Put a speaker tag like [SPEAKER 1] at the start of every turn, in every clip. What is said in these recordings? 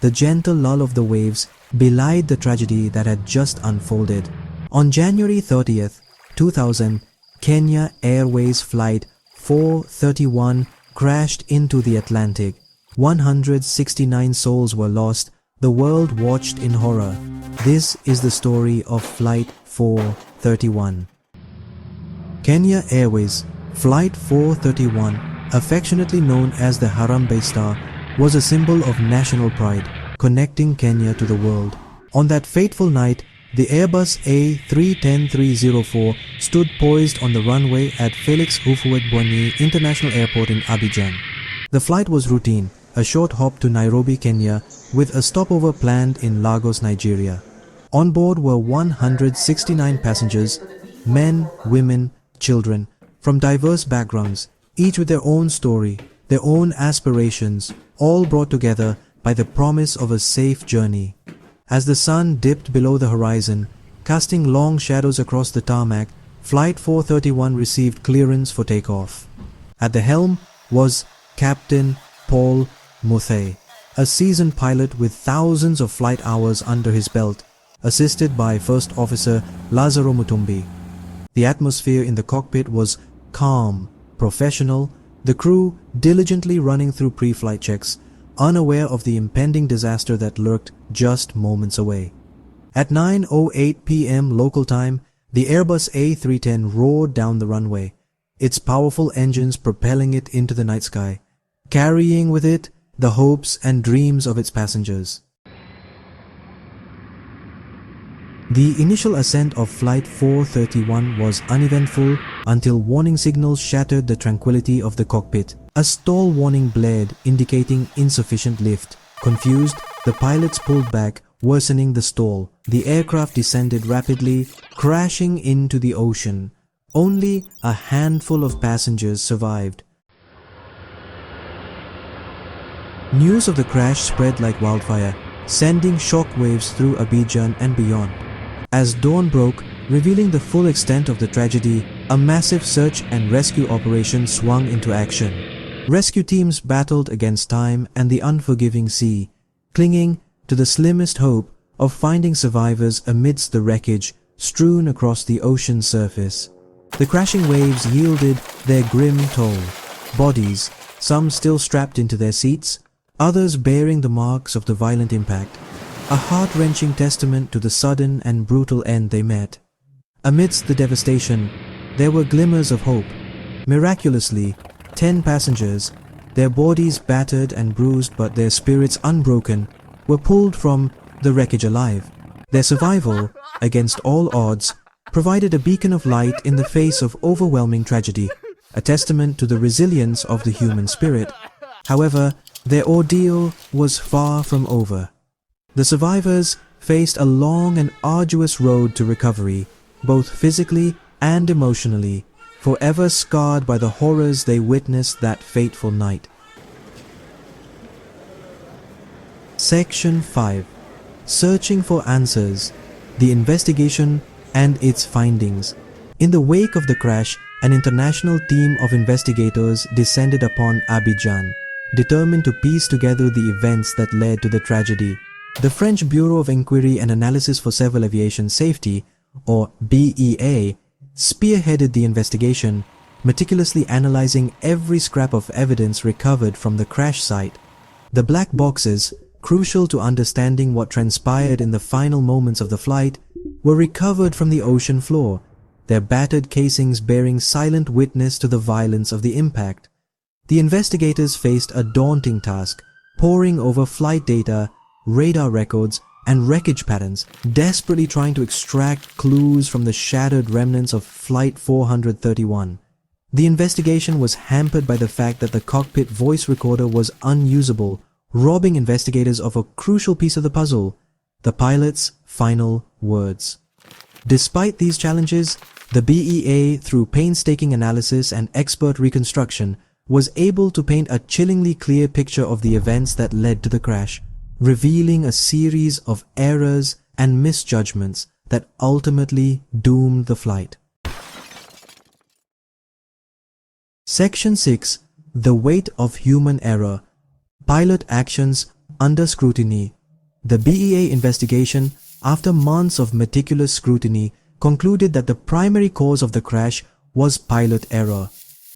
[SPEAKER 1] the gentle lull of the waves belied the tragedy that had just unfolded. On January 30th, 2000, Kenya Airways Flight 431 crashed into the Atlantic. 169 souls were lost. The world watched in horror. This is the story of Flight 431. Kenya Airways Flight 431, affectionately known as the Harambee Star, was a symbol of national pride, connecting Kenya to the world. On that fateful night, the Airbus A310-304 stood poised on the runway at Félix Houphouët-Boigny International Airport in Abidjan. The flight was routine, a short hop to Nairobi, Kenya, with a stopover planned in Lagos, Nigeria. On board were 169 passengers, men, women, children, from diverse backgrounds, each with their own story, their own aspirations, all brought together by the promise of a safe journey. As the sun dipped below the horizon, casting long shadows across the tarmac, Flight 431 received clearance for takeoff. At the helm was Captain Paul Muthei, a seasoned pilot with thousands of flight hours under his belt, assisted by First Officer Lazaro Mutumbi. The atmosphere in the cockpit was calm, professional, the crew diligently running through pre-flight checks, unaware of the impending disaster that lurked just moments away. At 9:08 p.m. local time, the Airbus A310 roared down the runway, its powerful engines propelling it into the night sky, carrying with it the hopes and dreams of its passengers. The initial ascent of Flight 431 was uneventful until warning signals shattered the tranquility of the cockpit. A stall warning blared, indicating insufficient lift. Confused, the pilots pulled back, worsening the stall. The aircraft descended rapidly, crashing into the ocean. Only a handful of passengers survived. News of the crash spread like wildfire, sending shockwaves through Abidjan and beyond. As dawn broke, revealing the full extent of the tragedy, a massive search and rescue operation swung into action. Rescue teams battled against time and the unforgiving sea, clinging to the slimmest hope of finding survivors amidst the wreckage strewn across the ocean's surface. The crashing waves yielded their grim toll. Bodies, some still strapped into their seats, others bearing the marks of the violent impact. A heart-wrenching testament to the sudden and brutal end they met. Amidst the devastation, there were glimmers of hope. Miraculously, 10 passengers, their bodies battered and bruised but their spirits unbroken, were pulled from the wreckage alive. Their survival, against all odds, provided a beacon of light in the face of overwhelming tragedy, a testament to the resilience of the human spirit. However, their ordeal was far from over. The survivors faced a long and arduous road to recovery, both physically and emotionally, forever scarred by the horrors they witnessed that fateful night. Section 5. Searching for Answers. The Investigation and its Findings. In the wake of the crash, an international team of investigators descended upon Abidjan, determined to piece together the events that led to the tragedy. The French Bureau of Inquiry and Analysis for Civil Aviation Safety, or BEA, spearheaded the investigation, meticulously analyzing every scrap of evidence recovered from the crash site. The black boxes, crucial to understanding what transpired in the final moments of the flight, were recovered from the ocean floor, their battered casings bearing silent witness to the violence of the impact. The investigators faced a daunting task, poring over flight data, radar records, and wreckage patterns, desperately trying to extract clues from the shattered remnants of Flight 431. The investigation was hampered by the fact that the cockpit voice recorder was unusable, robbing investigators of a crucial piece of the puzzle: the pilot's final words. Despite these challenges, the BEA, through painstaking analysis and expert reconstruction, was able to paint a chillingly clear picture of the events that led to the crash, revealing a series of errors and misjudgments that ultimately doomed the flight. Section 6. The Weight of Human Error. Pilot Actions under scrutiny. The BEA investigation, after months of meticulous scrutiny, concluded that the primary cause of the crash was pilot error.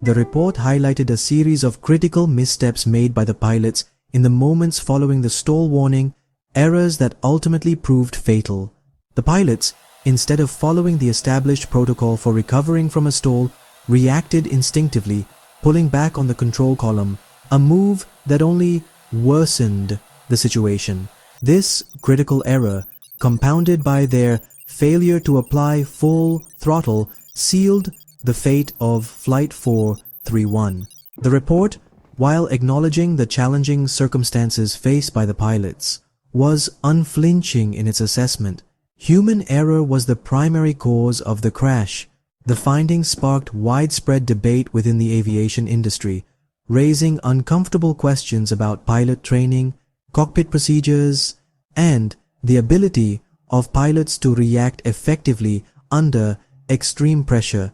[SPEAKER 1] The report highlighted a series of critical missteps made by the pilots in the moments following the stall warning, errors that ultimately proved fatal. The pilots, instead of following the established protocol for recovering from a stall, reacted instinctively, pulling back on the control column, a move that only worsened the situation. This critical error, compounded by their failure to apply full throttle, sealed the fate of Flight 431. The report, while acknowledging the challenging circumstances faced by the pilots, was unflinching in its assessment. Human error was the primary cause of the crash. The findings sparked widespread debate within the aviation industry, raising uncomfortable questions about pilot training, cockpit procedures, and the ability of pilots to react effectively under extreme pressure.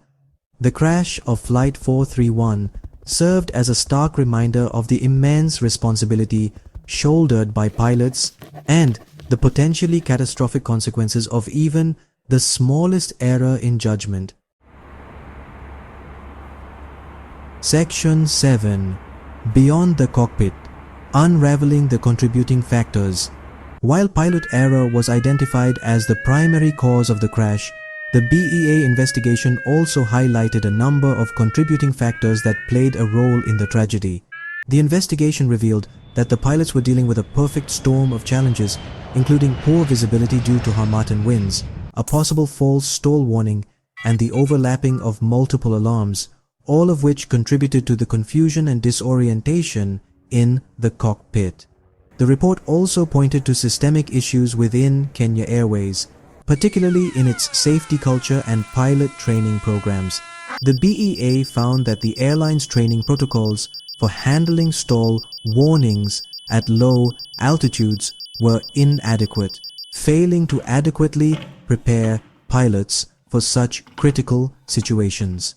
[SPEAKER 1] The crash of Flight 431 served as a stark reminder of the immense responsibility shouldered by pilots and the potentially catastrophic consequences of even the smallest error in judgment. Section 7. Beyond the cockpit. Unraveling the contributing factors. While pilot error was identified as the primary cause of the crash, the BEA investigation also highlighted a number of contributing factors that played a role in the tragedy. The investigation revealed that the pilots were dealing with a perfect storm of challenges, including poor visibility due to Harmattan winds, a possible false stall warning, and the overlapping of multiple alarms, all of which contributed to the confusion and disorientation in the cockpit. The report also pointed to systemic issues within Kenya Airways, particularly in its safety culture and pilot training programs. The BEA found that the airline's training protocols for handling stall warnings at low altitudes were inadequate, failing to adequately prepare pilots for such critical situations.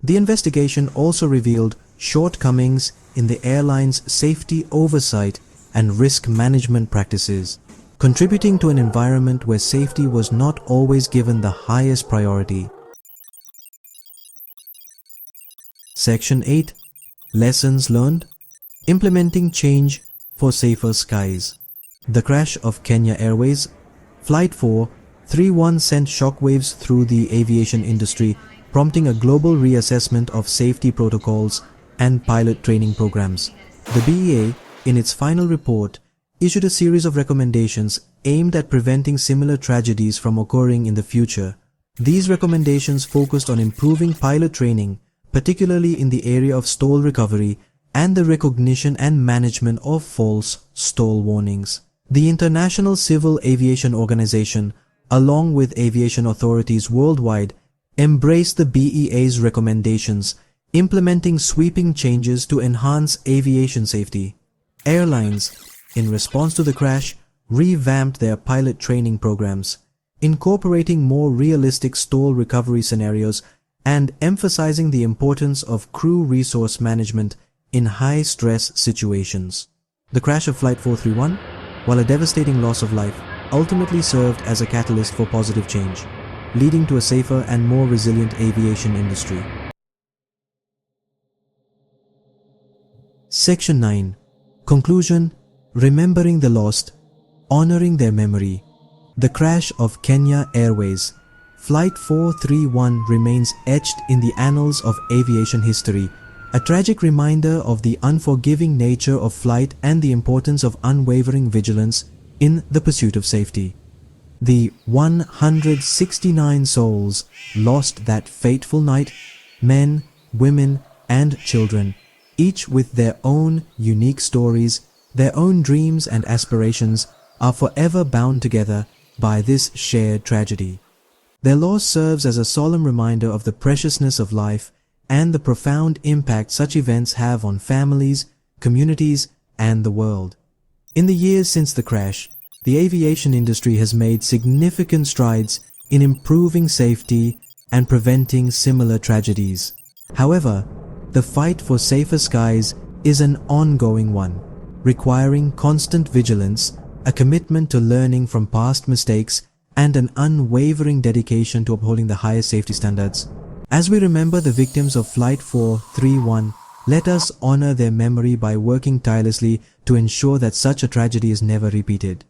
[SPEAKER 1] The investigation also revealed shortcomings in the airline's safety oversight and risk management practices, contributing to an environment where safety was not always given the highest priority. Section 8. Lessons learned. Implementing change for safer skies. The crash of Kenya Airways Flight 431 sent shockwaves through the aviation industry, prompting a global reassessment of safety protocols and pilot training programs. The BEA, in its final report, issued a series of recommendations aimed at preventing similar tragedies from occurring in the future. These recommendations focused on improving pilot training, particularly in the area of stall recovery and the recognition and management of false stall warnings. The International Civil Aviation Organization, along with aviation authorities worldwide, embraced the BEA's recommendations, implementing sweeping changes to enhance aviation safety. Airlines, in response to the crash, revamped their pilot training programs, incorporating more realistic stall recovery scenarios and emphasizing the importance of crew resource management in high-stress situations. The crash of Flight 431, while a devastating loss of life, ultimately served as a catalyst for positive change, leading to a safer and more resilient aviation industry. Section 9. Conclusion. Remembering the lost, honoring their memory. The crash of Kenya Airways Flight 431 remains etched in the annals of aviation history, a tragic reminder of the unforgiving nature of flight and the importance of unwavering vigilance in the pursuit of safety. The 169 souls lost that fateful night, men, women, and children, each with their own unique stories, their own dreams and aspirations, are forever bound together by this shared tragedy. Their loss serves as a solemn reminder of the preciousness of life and the profound impact such events have on families, communities, and the world. In the years since the crash, the aviation industry has made significant strides in improving safety and preventing similar tragedies. However, the fight for safer skies is an ongoing one. requiring constant vigilance, a commitment to learning from past mistakes, and an unwavering dedication to upholding the highest safety standards. As we remember the victims of Flight 431, let us honor their memory by working tirelessly to ensure that such a tragedy is never repeated.